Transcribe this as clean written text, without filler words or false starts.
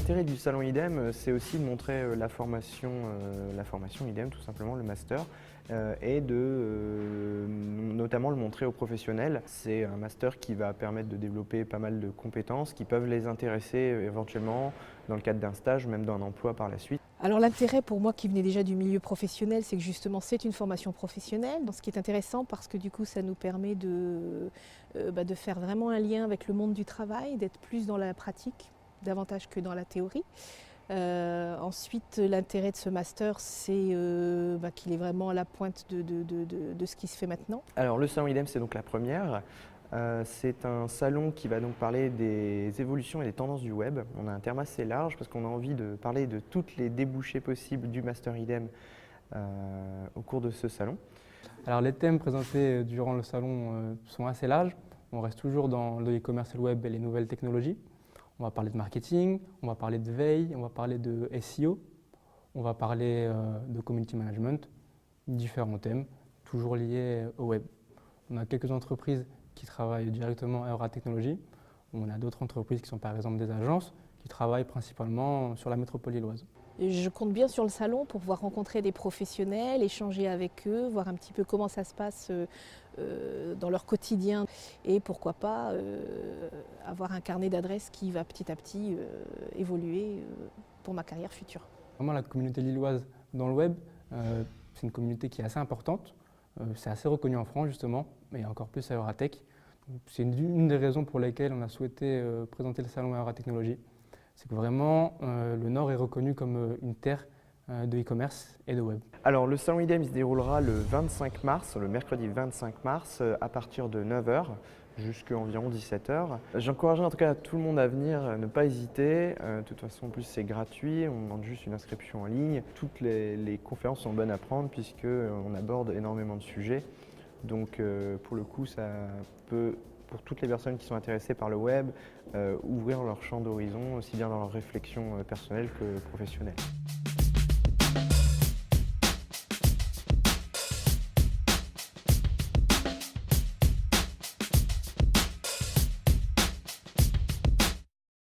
l'intérêt du salon IDEM, c'est aussi de montrer la formation IDEM, tout simplement, le master, et de notamment le montrer aux professionnels. C'est un master qui va permettre de développer pas mal de compétences qui peuvent les intéresser éventuellement dans le cadre d'un stage, même d'un emploi par la suite. Alors l'intérêt pour moi qui venait déjà du milieu professionnel, c'est que justement c'est une formation professionnelle, donc ce qui est intéressant parce que du coup ça nous permet de faire vraiment un lien avec le monde du travail, d'être plus dans la pratique davantage que dans la théorie. Ensuite, l'intérêt de ce master, c'est qu'il est vraiment à la pointe de ce qui se fait maintenant. Alors le salon IDEM, c'est donc la première. C'est un salon qui va donc parler des évolutions et des tendances du web. On a un terme assez large parce qu'on a envie de parler de toutes les débouchés possibles du master IDEM au cours de ce salon. Alors les thèmes présentés durant le salon sont assez larges. On reste toujours dans le e-commerce et le web et les nouvelles technologies. On va parler de marketing, on va parler de veille, on va parler de SEO, on va parler de community management, différents thèmes, toujours liés au web. On a quelques entreprises qui travaillent directement à Eura Technologies. On a d'autres entreprises qui sont par exemple des agences qui travaillent principalement sur la métropole lilloise. Je compte bien sur le salon pour pouvoir rencontrer des professionnels, échanger avec eux, voir un petit peu comment ça se passe dans leur quotidien et pourquoi pas avoir un carnet d'adresses qui va petit à petit évoluer pour ma carrière future. Vraiment la communauté lilloise dans le web, c'est une communauté qui est assez importante. C'est assez reconnu en France justement, mais encore plus à Euratech. C'est une des raisons pour lesquelles on a souhaité présenter le salon à Eura Technologies. C'est que vraiment le Nord est reconnu comme une terre de e-commerce et de web. Alors le salon IDEM il se déroulera le 25 mars, le mercredi 25 mars, à partir de 9 h jusqu'à environ 17 h. J'encouragerais en tout cas tout le monde à venir, ne pas hésiter. De toute façon, en plus c'est gratuit, on demande juste une inscription en ligne. Toutes les conférences sont bonnes à prendre puisqu'on aborde énormément de sujets. Donc pour le coup, ça peut, pour toutes les personnes qui sont intéressées par le web, ouvrir leur champ d'horizon, aussi bien dans leur réflexion personnelle que professionnelle.